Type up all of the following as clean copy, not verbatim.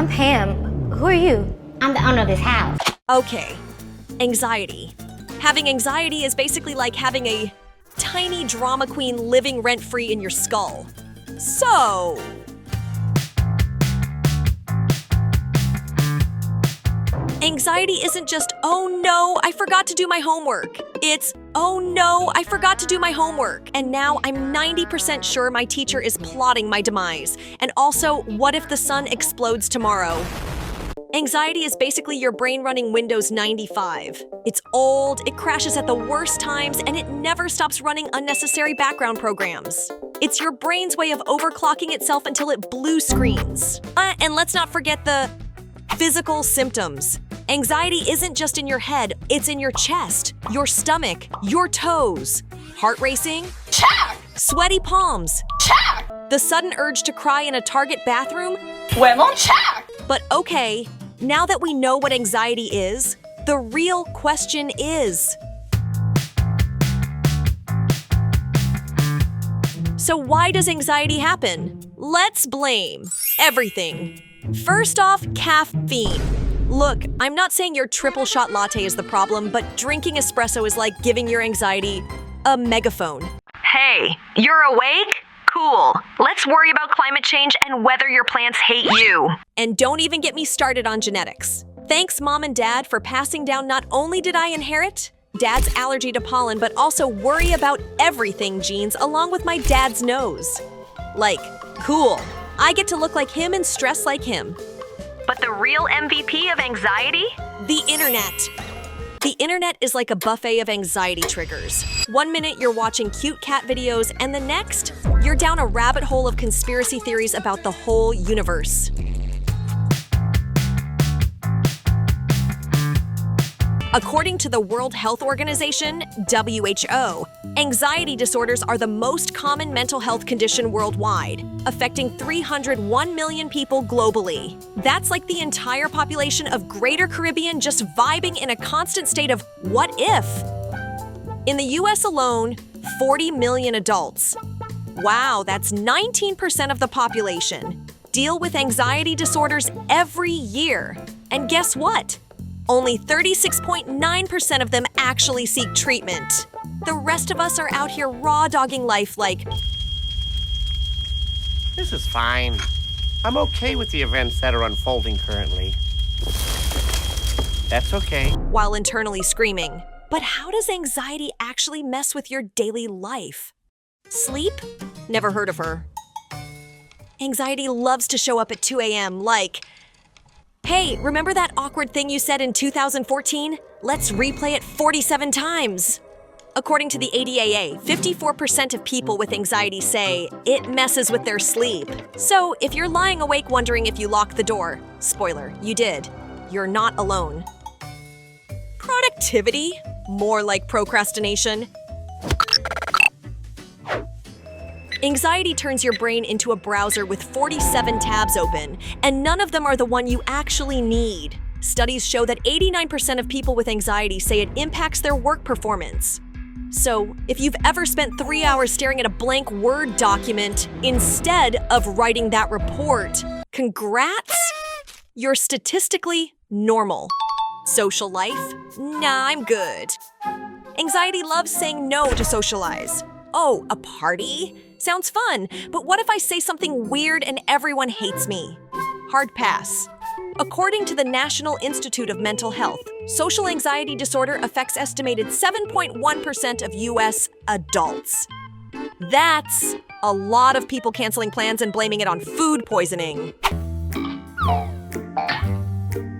I'm Pam. Who are you? I'm the owner of this house. Okay, anxiety. Having anxiety is basically like having a tiny drama queen living rent-free in your skull. So, anxiety isn't just, oh no, I forgot to do my homework. It's, oh no, I forgot to do my homework. And now I'm 90% sure my teacher is plotting my demise. And also, what if the sun explodes tomorrow? Anxiety is basically your brain running Windows 95. It's old, it crashes at the worst times, and it never stops running unnecessary background programs. It's your brain's way of overclocking itself until it blue screens. And let's not forget the physical symptoms. Anxiety isn't just in your head, it's in your chest, your stomach, your toes. Heart racing? Check! Sweaty palms? Check! The sudden urge to cry in a Target bathroom? Huevón, check! But okay, now that we know what anxiety is, the real question is, so why does anxiety happen? Let's blame everything. First off, caffeine. Look, I'm not saying your triple shot latte is the problem, but drinking espresso is like giving your anxiety a megaphone. Hey, you're awake? Cool. Let's worry about climate change and whether your plants hate you. And don't even get me started on genetics. Thanks, Mom and Dad, for passing down not only did I inherit Dad's allergy to pollen, but also worry about everything genes along with my dad's nose. Like, cool. I get to look like him and stress like him. But the real MVP of anxiety? The internet. The internet is like a buffet of anxiety triggers. 1 minute you're watching cute cat videos, and the next, you're down a rabbit hole of conspiracy theories about the whole universe. According to the World Health Organization, WHO, anxiety disorders are the most common mental health condition worldwide, affecting 301 million people globally. That's like the entire population of Greater Caribbean just vibing in a constant state of what if? In the US alone, 40 million adults. Wow, that's 19% of the population. Deal with anxiety disorders every year. And guess what? Only 36.9% of them actually seek treatment. The rest of us are out here raw-dogging life like, This is fine. I'm okay with the events that are unfolding currently. That's okay. while internally screaming. But how does anxiety actually mess with your daily life? Sleep? Never heard of her. Anxiety loves to show up at 2 a.m. like, hey, remember that awkward thing you said in 2014? Let's replay it 47 times. According to the ADAA, 54% of people with anxiety say it messes with their sleep. So if you're lying awake wondering if you locked the door, spoiler, you did. You're not alone. Productivity? More like procrastination. Anxiety turns your brain into a browser with 47 tabs open, and none of them are the one you actually need. Studies show that 89% of people with anxiety say it impacts their work performance. So, if you've ever spent 3 hours staring at a blank Word document instead of writing that report, congrats! You're statistically normal. Social life? Nah, I'm good. Anxiety loves saying no to socialize. Oh, a party? Sounds fun, but what if I say something weird and everyone hates me? Hard pass. According to the National Institute of Mental Health, social anxiety disorder affects estimated 7.1% of US adults. That's a lot of people canceling plans and blaming it on food poisoning.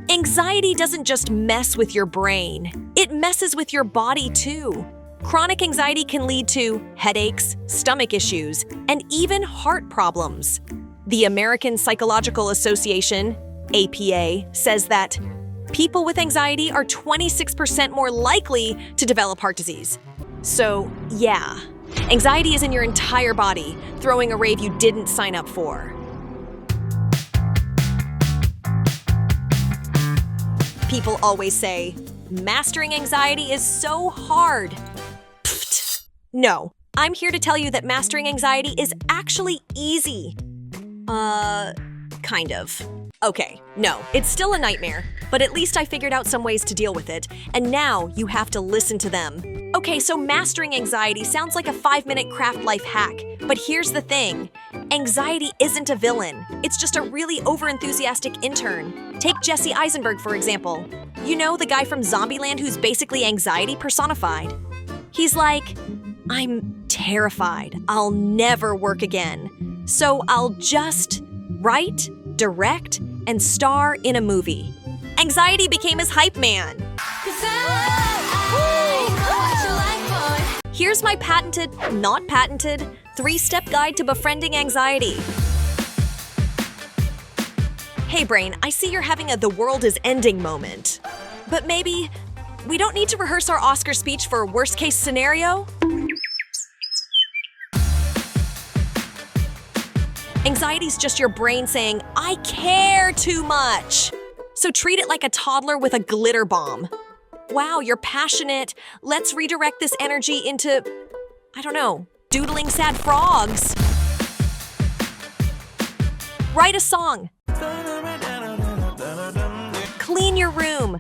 Anxiety doesn't just mess with your brain, it messes with your body too. Chronic anxiety can lead to headaches, stomach issues, and even heart problems. The American Psychological Association, APA, says that people with anxiety are 26% more likely to develop heart disease. So, yeah, anxiety is in your entire body, throwing a rave you didn't sign up for. People always say, mastering anxiety is so hard. Pfft. No, I'm here to tell you that mastering anxiety is actually easy. Kind of. Okay, no, it's still a nightmare, but at least I figured out some ways to deal with it, and now you have to listen to them. Okay, so mastering anxiety sounds like a 5-minute craft life hack, but here's the thing. Anxiety isn't a villain. It's just a really overenthusiastic intern. Take Jesse Eisenberg, for example. You know, the guy from Zombieland who's basically anxiety personified. He's like, I'm terrified. I'll never work again. So I'll just write, direct, and star in a movie. Anxiety became his hype man. Here's my patented, not patented, 3-step guide to befriending anxiety. Hey brain, I see you're having a the world is ending moment. But maybe we don't need to rehearse our Oscar speech for worst case scenario? Anxiety's just your brain saying, I care too much. So treat it like a toddler with a glitter bomb. Wow, you're passionate. Let's redirect this energy into, I don't know, doodling sad frogs. Write a song. Clean your room.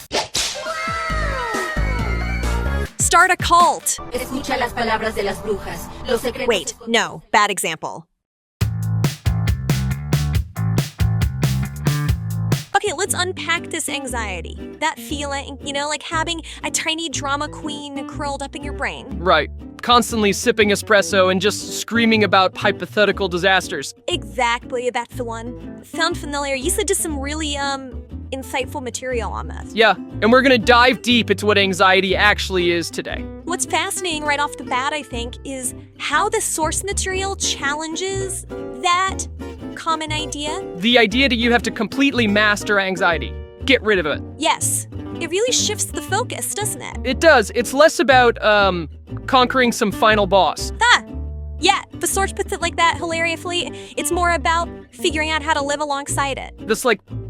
Start a cult. Escucha las palabras de las brujas. Los secretos. Wait, no, bad example. Okay, let's unpack this anxiety. That feeling, you know, like having a tiny drama queen curled up in your brain. Right. Constantly sipping espresso and just screaming about hypothetical disasters. Exactly, that's the one. Sound familiar? You said just some really, insightful material on this. Yeah, and we're gonna dive deep into what anxiety actually is today. What's fascinating right off the bat, I think, is how the source material challenges that common idea. The idea that you have to completely master anxiety. Get rid of it. Yes, it really shifts the focus, doesn't it? It does. It's less about, conquering some final boss. Yeah, the source puts it like that hilariously. It's more about figuring out how to live alongside it. This,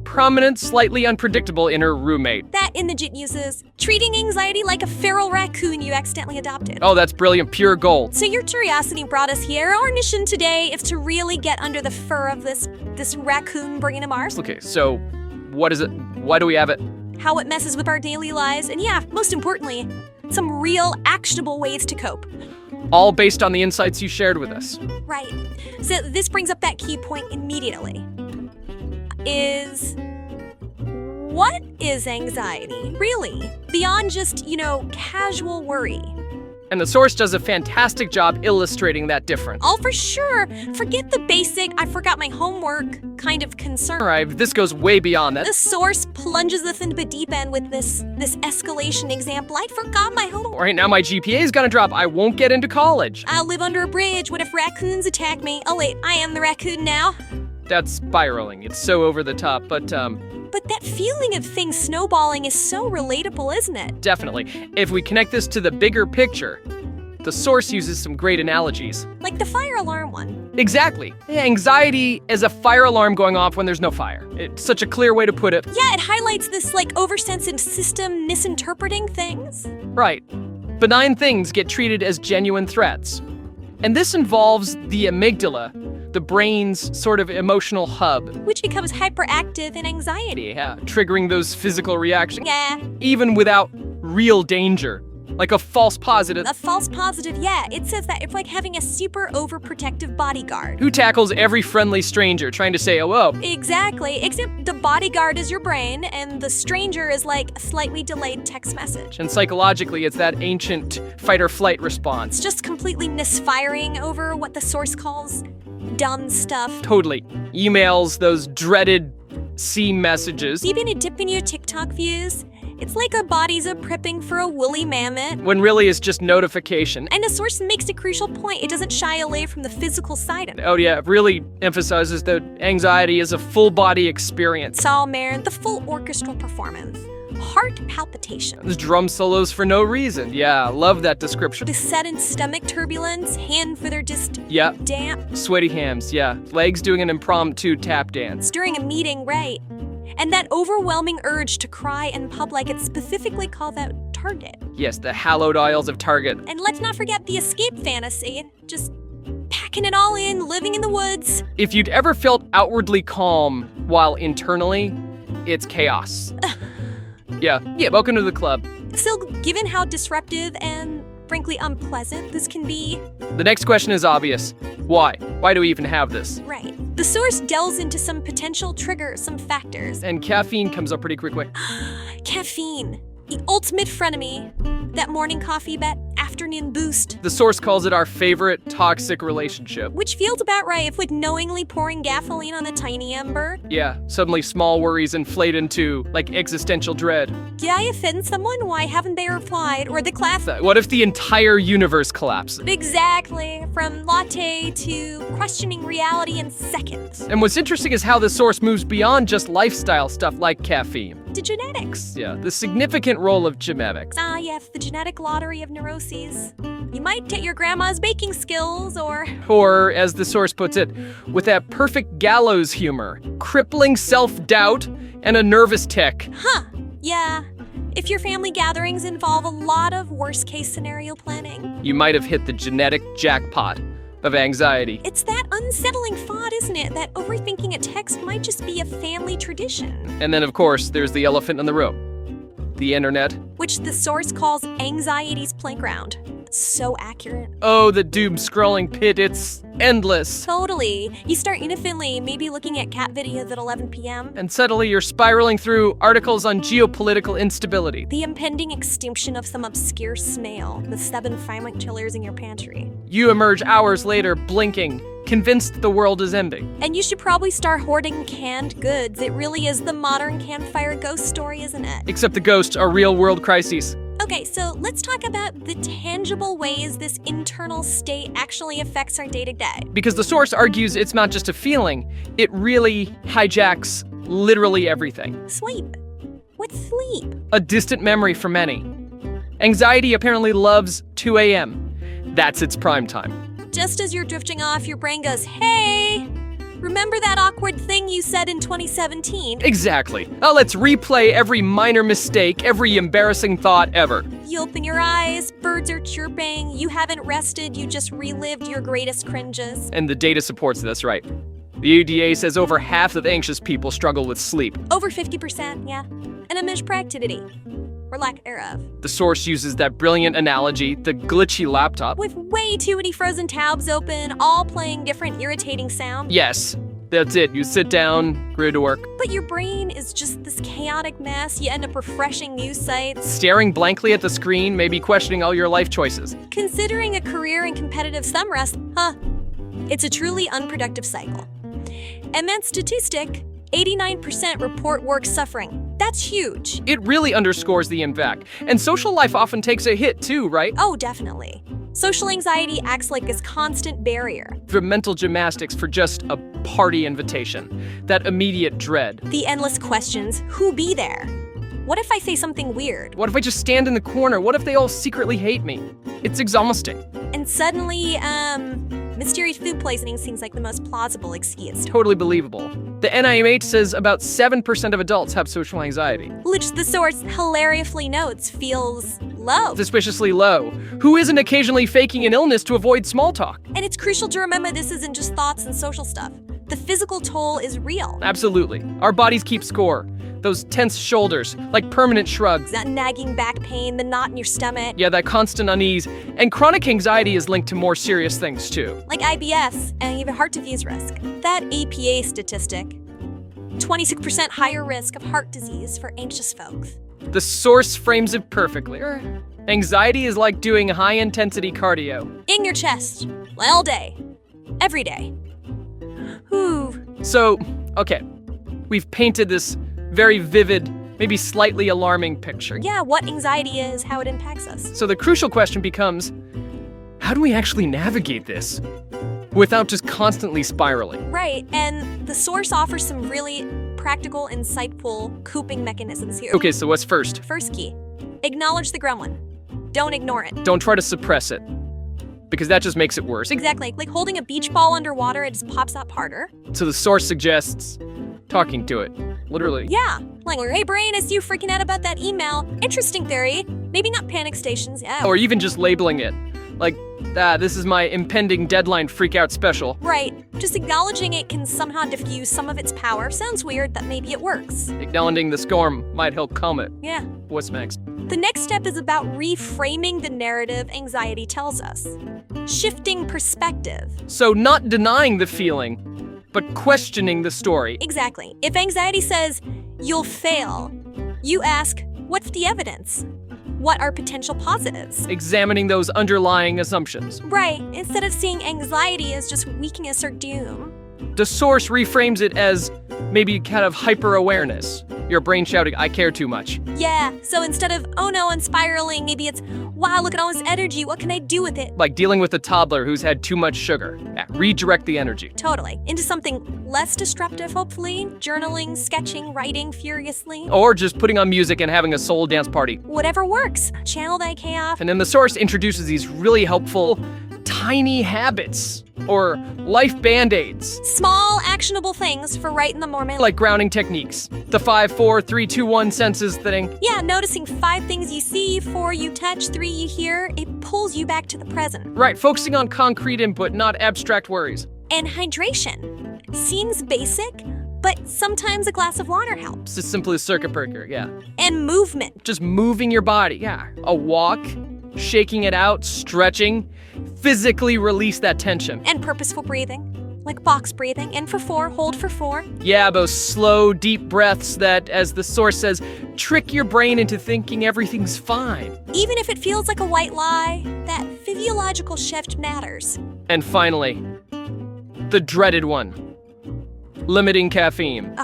prominent, slightly unpredictable inner roommate. That Indigit uses treating anxiety like a feral raccoon you accidentally adopted. Oh, that's brilliant. Pure gold. So your curiosity brought us here. Our mission today is to really get under the fur of this raccoon brain of ours. Okay, so what is it? Why do we have it? How it messes with our daily lives, and yeah, most importantly, some real actionable ways to cope. All based on the insights you shared with us. Right. So this brings up that key point immediately. What is anxiety, really? Beyond just, casual worry. And the source does a fantastic job illustrating that difference. Oh, for sure. Forget the basic, I forgot my homework kind of concern. All right, this goes way beyond that. The source plunges us into the deep end with this escalation example. I forgot my homework. Right now my GPA is gonna drop. I won't get into college. I'll live under a bridge. What if raccoons attack me? Oh wait, I am the raccoon now. That's spiraling. It's so over the top, but that feeling of things snowballing is so relatable, isn't it? definitely. If we connect this to the bigger picture, the source uses some great analogies. Like the fire alarm one. Exactly. Anxiety is a fire alarm going off when there's no fire. It's such a clear way to put it. Yeah, it highlights this oversensitive system misinterpreting things. Right. Benign things get treated as genuine threats. And this involves the amygdala, the brain's sort of emotional hub. Which becomes hyperactive in anxiety. Yeah, triggering those physical reactions. Yeah. Even without real danger. Like a false positive. A false positive, yeah. It says that it's like having a super overprotective bodyguard. Who tackles every friendly stranger trying to say hello. Exactly, except the bodyguard is your brain and the stranger is like a slightly delayed text message. And psychologically, it's that ancient fight or flight response. It's just completely misfiring over what the source calls dumb stuff. Totally. Emails, those dreaded C messages. Even a dip in your TikTok views. It's like our bodies are prepping for a woolly mammoth. When really it's just notification. And the source makes a crucial point. It doesn't shy away from the physical side of it. Oh yeah, it really emphasizes that anxiety is a full body experience. It's all merit, the full orchestral performance. Heart palpitations. There's drum solos for no reason. Yeah, love that description. The sudden stomach turbulence, hand for their just damp. Sweaty hams, yeah. Legs doing an impromptu tap dance. During a meeting, right. And that overwhelming urge to cry in public, it's specifically called out Target. Yes, the hallowed aisles of Target. And let's not forget the escape fantasy. Just pack packing it all in, living in the woods. If you'd ever felt outwardly calm while internally, it's chaos. Yeah, welcome to the club. Still, given how disruptive and frankly unpleasant this can be. The next question is obvious. Why? Why do we even have this? Right. The source delves into some potential triggers, some factors. And caffeine comes up pretty quickly. Caffeine, the ultimate frenemy. That morning coffee, that afternoon boost. The source calls it our favorite toxic relationship. Which feels about right if with knowingly pouring gasoline on a tiny ember. Yeah, suddenly small worries inflate into, like, existential dread. Did I offend someone? Why haven't they replied? Or the class... What if the entire universe collapses? Exactly. From latte to questioning reality in seconds. And what's interesting is how the source moves beyond just lifestyle stuff like caffeine. To genetics. Yeah, the significant role of genetics. Ah, yes, the genetic lottery of neuroses. You might get your grandma's baking skills, Or, as the source puts it, with that perfect gallows humor, crippling self-doubt, and a nervous tick. Huh, yeah. If your family gatherings involve a lot of worst-case scenario planning. You might have hit the genetic jackpot of anxiety. It's that unsettling thought, isn't it? That overthinking a text might just be a family tradition. And then, of course, there's the elephant in the room. The internet. Which the source calls anxiety's playground. So accurate. Oh, the doom-scrolling pit, it's endless. Totally. You start innocently, maybe looking at cat videos at 11 p.m. And suddenly you're spiraling through articles on geopolitical instability. The impending extinction of some obscure snail, the 7 famine killers in your pantry. You emerge hours later, blinking, convinced the world is ending. And you should probably start hoarding canned goods. It really is the modern campfire ghost story, isn't it? Except the ghosts are real-world crises. Okay, so let's talk about the tangible ways this internal state actually affects our day-to-day. Because the source argues it's not just a feeling, it really hijacks literally everything. Sleep. What's sleep? A distant memory for many. Anxiety apparently loves 2 a.m. That's its prime time. Just as you're drifting off, your brain goes, hey, remember that awkward thing you said in 2017? Exactly. Now let's replay every minor mistake, every embarrassing thought ever. You open your eyes, birds are chirping, you haven't rested, you just relived your greatest cringes. And the data supports this, right? The UDA says over half of anxious people struggle with sleep. Over 50%, yeah. And a measure productivity. Or lack thereof. The source uses that brilliant analogy, the glitchy laptop. With way too many frozen tabs open, all playing different irritating sounds. Yes, that's it. You sit down, ready to work. But your brain is just this chaotic mess. You end up refreshing news sites. Staring blankly at the screen, maybe questioning all your life choices. Considering a career in competitive thumb rest, it's a truly unproductive cycle. And that statistic, 89% report work suffering. That's huge. It really underscores the impact. And social life often takes a hit too, right? Oh, definitely. Social anxiety acts like this constant barrier. The mental gymnastics for just a party invitation. That immediate dread. The endless questions, who be there? What if I say something weird? What if I just stand in the corner? What if they all secretly hate me? It's exhausting. And suddenly, mysterious food poisoning seems like the most plausible excuse. Totally believable. The NIMH says about 7% of adults have social anxiety. Which the source hilariously notes feels low. Suspiciously low. Who isn't occasionally faking an illness to avoid small talk? And it's crucial to remember this isn't just thoughts and social stuff. The physical toll is real. Absolutely. Our bodies keep score. Those tense shoulders, like permanent shrugs. That nagging back pain, the knot in your stomach. Yeah, that constant unease. And chronic anxiety is linked to more serious things too. Like IBS and even heart disease risk. That APA statistic, 26% higher risk of heart disease for anxious folks. The source frames it perfectly. Anxiety is like doing high-intensity cardio. In your chest, all day, every day. Whew. So, okay, we've painted this very vivid, maybe slightly alarming picture. Yeah, what anxiety is, how it impacts us. So the crucial question becomes, how do we actually navigate this without just constantly spiraling? Right, and the source offers some really practical, insightful coping mechanisms here. Okay, so what's first? First key, acknowledge the gremlin. Don't ignore it. Don't try to suppress it, because that just makes it worse. Exactly, like holding a beach ball underwater, it just pops up harder. So the source suggests talking to it, literally. Yeah, like, hey brain, I see you freaking out about that email. Interesting theory. Maybe not panic stations, yeah. Or even just labeling it. Like, this is my impending deadline freak-out special. Right. Just acknowledging it can somehow diffuse some of its power. Sounds weird, but maybe it works. Acknowledging the storm might help calm it. Yeah. What's next? The next step is about reframing the narrative anxiety tells us. Shifting perspective. So not denying the feeling, but questioning the story. Exactly. If anxiety says, you'll fail, you ask, what's the evidence? What are potential positives? Examining those underlying assumptions. Right, instead of seeing anxiety as just weakness or doom. The source reframes it as maybe kind of hyper-awareness. Your brain shouting, I care too much. Yeah, so instead of, oh no, I'm spiraling, maybe it's, wow, look at all this energy, what can I do with it? Like dealing with a toddler who's had too much sugar. Yeah, redirect the energy. Totally. Into something less disruptive, hopefully. Journaling, sketching, writing furiously. Or just putting on music and having a soul dance party. Whatever works. Channel that chaos. And then the source introduces these really helpful tiny habits or life band-aids. Small, actionable things for right in the moment. Like grounding techniques. The 5, 4, 3, 2, 1 senses thing. Yeah, noticing 5 things you see, 4 you touch, 3 you hear. It pulls you back to the present. Right, focusing on concrete input, not abstract worries. And hydration. Seems basic, but sometimes a glass of water helps. It's as simple as circuit breaker, yeah. And movement. Just moving your body, yeah. A walk, shaking it out, stretching. Physically release that tension. And purposeful breathing, like box breathing. In for 4, hold for 4. Yeah, those slow, deep breaths that, as the source says, trick your brain into thinking everything's fine. Even if it feels like a white lie, that physiological shift matters. And finally, the dreaded one. Limiting caffeine.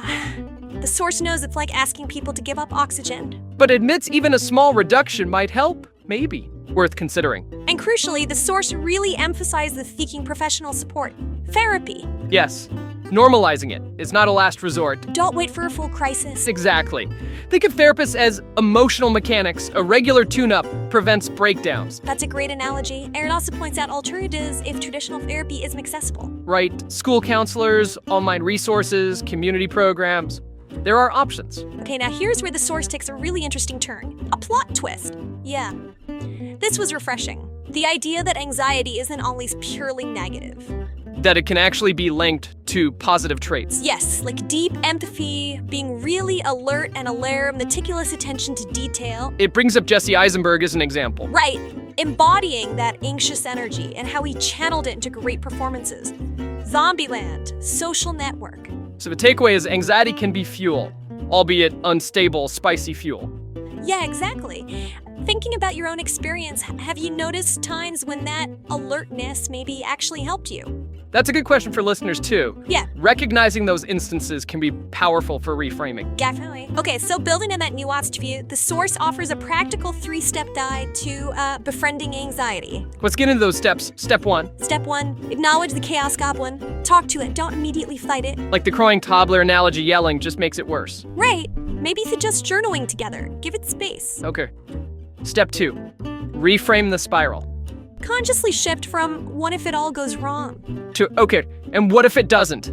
The source knows it's like asking people to give up oxygen. But admits even a small reduction might help. Maybe. Worth considering. And crucially, the source really emphasizes seeking professional support. Therapy. Yes. Normalizing it is not a last resort. Don't wait for a full crisis. Exactly. Think of therapists as emotional mechanics. A regular tune-up prevents breakdowns. That's a great analogy. And it also points out alternatives if traditional therapy isn't accessible. Right. School counselors, online resources, community programs. There are options. Okay, now here's where the source takes a really interesting turn. A plot twist. Yeah. This was refreshing. The idea that anxiety isn't always purely negative. That it can actually be linked to positive traits. Yes, like deep empathy, being really alert and aware, meticulous attention to detail. It brings up Jesse Eisenberg as an example. Right, embodying that anxious energy and how he channeled it into great performances. Zombieland, Social Network. So the takeaway is anxiety can be fuel, albeit unstable, spicy fuel. Yeah, exactly. Thinking about your own experience, have you noticed times when that alertness maybe actually helped you? That's a good question for listeners too. Yeah. Recognizing those instances can be powerful for reframing. Definitely. Okay, so building on that nuanced view, the source offers a practical 3-step guide to befriending anxiety. Let's get into those steps. Step 1. Step 1, acknowledge the chaos goblin. Talk to it, don't immediately fight it. Like the crying toddler analogy, yelling just makes it worse. Right. Maybe suggest journaling together. Give it space. Okay. Step 2. Reframe the spiral. Consciously shift from what if it all goes wrong? To, okay, and what if it doesn't?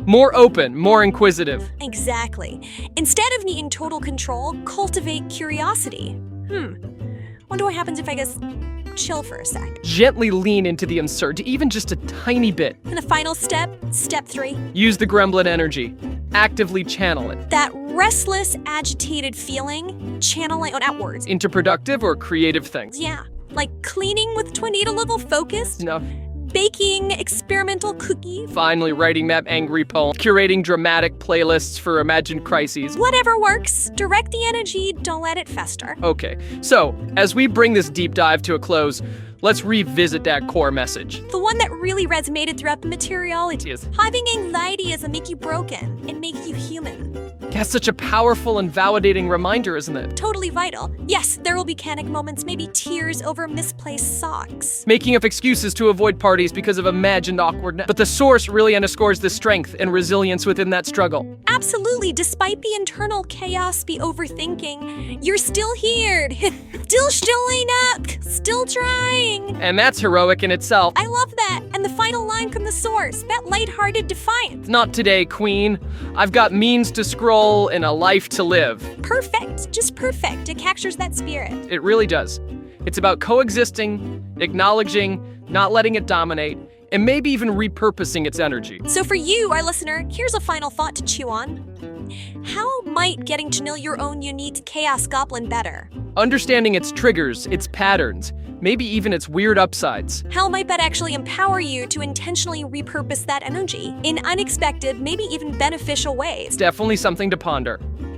More open, more inquisitive. Exactly. Instead of needing total control, cultivate curiosity. Wonder what happens if I just chill for a sec. Gently lean into the uncertainty, even just a tiny bit. And the final step, step 3. Use the gremlin energy. Actively channel it. That restless, agitated feeling, channel it outwards. Into productive or creative things. Yeah, like cleaning with tornado level focus. No. Baking experimental cookies. Finally writing that angry poem. Curating dramatic playlists for imagined crises. Whatever works. Direct the energy, don't let it fester. Okay, so as we bring this deep dive to a close, let's revisit that core message. The one that really resonated throughout the material is having anxiety doesn't make you broken, it makes you human. That's such a powerful and validating reminder, isn't it? Totally vital. Yes, there will be panic moments, maybe tears over misplaced socks. Making up excuses to avoid parties because of imagined awkwardness. But the source really underscores the strength and resilience within that struggle. Absolutely. Despite the internal chaos, the overthinking, you're still here. Still showing up. Still trying. And that's heroic in itself. I love that. And the final line from the source, that lighthearted defiance. Not today, Queen. I've got means to scroll and a life to live. Perfect. Just perfect. It captures that spirit. It really does. It's about coexisting, acknowledging, not letting it dominate, and maybe even repurposing its energy. So for you, our listener, here's a final thought to chew on. How might getting to know your own unique Chaos Goblin better? Understanding its triggers, its patterns, maybe even its weird upsides. How might that actually empower you to intentionally repurpose that energy in unexpected, maybe even beneficial ways? Definitely something to ponder.